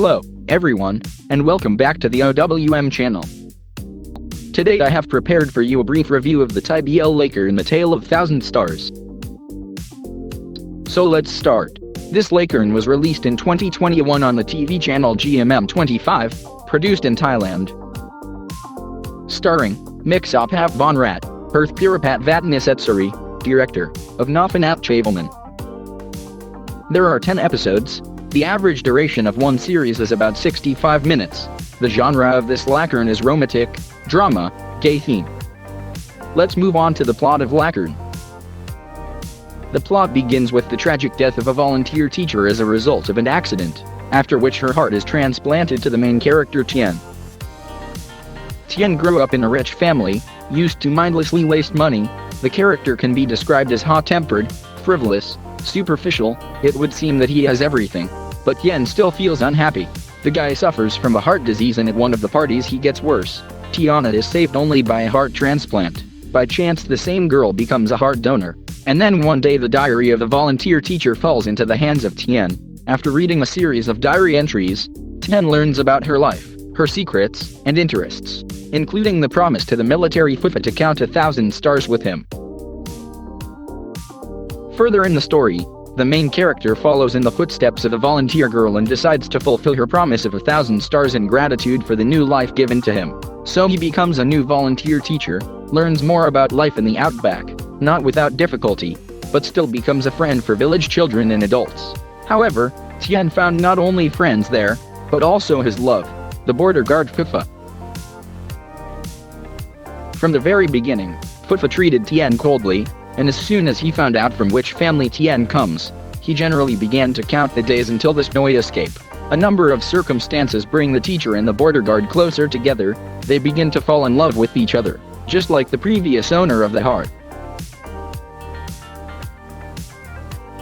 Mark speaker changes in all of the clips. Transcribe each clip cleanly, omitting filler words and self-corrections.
Speaker 1: Hello, everyone, and welcome back to the OWM channel. Today I have prepared for you a brief review of the TBL Lacorn The Tale of Thousand Stars. So let's start. This Lacorn was released in 2021 on the TV channel GMM25, produced in Thailand. Starring Mixopap Bonrat, Perth Pirapat Vatnisetsari, director of Nafanap Chavelman. There are 10 episodes. The average duration of one series is about 65 minutes. The genre of this Lacorn is romantic, drama, gay theme. Let's move on to the plot of Lacorn. The plot begins with the tragic death of a volunteer teacher as a result of an accident, after which her heart is transplanted to the main character Tien. Tien grew up in a rich family, used to mindlessly waste money. The character can be described as hot-tempered, frivolous, superficial. It would seem that he has everything, but Tien still feels unhappy. The guy suffers from a heart disease, and at one of the parties he gets worse. Tiana is saved only by a heart transplant. By chance the same girl becomes a heart donor. And then one day the diary of the volunteer teacher falls into the hands of Tien. After reading a series of diary entries, Tien learns about her life, her secrets, and interests, including the promise to the military Fufa to count 1,000 stars with him. Further in the story, the main character follows in the footsteps of a volunteer girl and decides to fulfill her promise of 1,000 stars in gratitude for the new life given to him. So he becomes a new volunteer teacher, learns more about life in the outback, not without difficulty, but still becomes a friend for village children and adults. However, Tien found not only friends there, but also his love, the border guard Fufa. From the very beginning, Fufa treated Tien coldly, and as soon as he found out from which family Tien comes, he generally began to count the days until the snowy escape. A number of circumstances bring the teacher and the border guard closer together. They begin to fall in love with each other, just like the previous owner of the heart.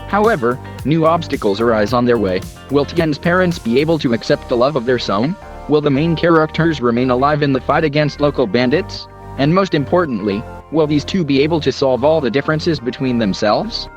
Speaker 1: However, new obstacles arise on their way. Will Tien's parents be able to accept the love of their son? Will the main characters remain alive in the fight against local bandits? And most importantly, will these two be able to solve all the differences between themselves?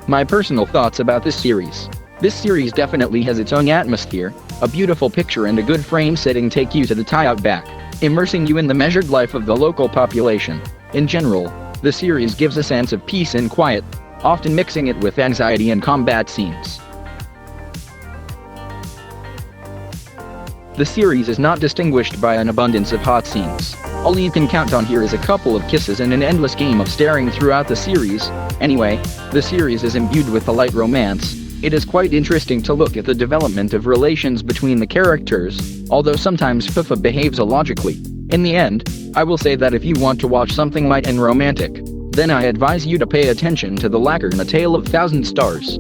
Speaker 1: My personal thoughts about this series. This series definitely has its own atmosphere. A beautiful picture and a good frame setting take you to the Thai outback, immersing you in the measured life of the local population. In general, the series gives a sense of peace and quiet, often mixing it with anxiety and combat scenes. The series is not distinguished by an abundance of hot scenes. All you can count on here is a couple of kisses and an endless game of staring throughout the series. Anyway, the series is imbued with a light romance. It is quite interesting to look at the development of relations between the characters, although sometimes Fufa behaves illogically. In the end, I will say that if you want to watch something light and romantic, then I advise you to pay attention to the Lacorn The Tale of Thousand Stars.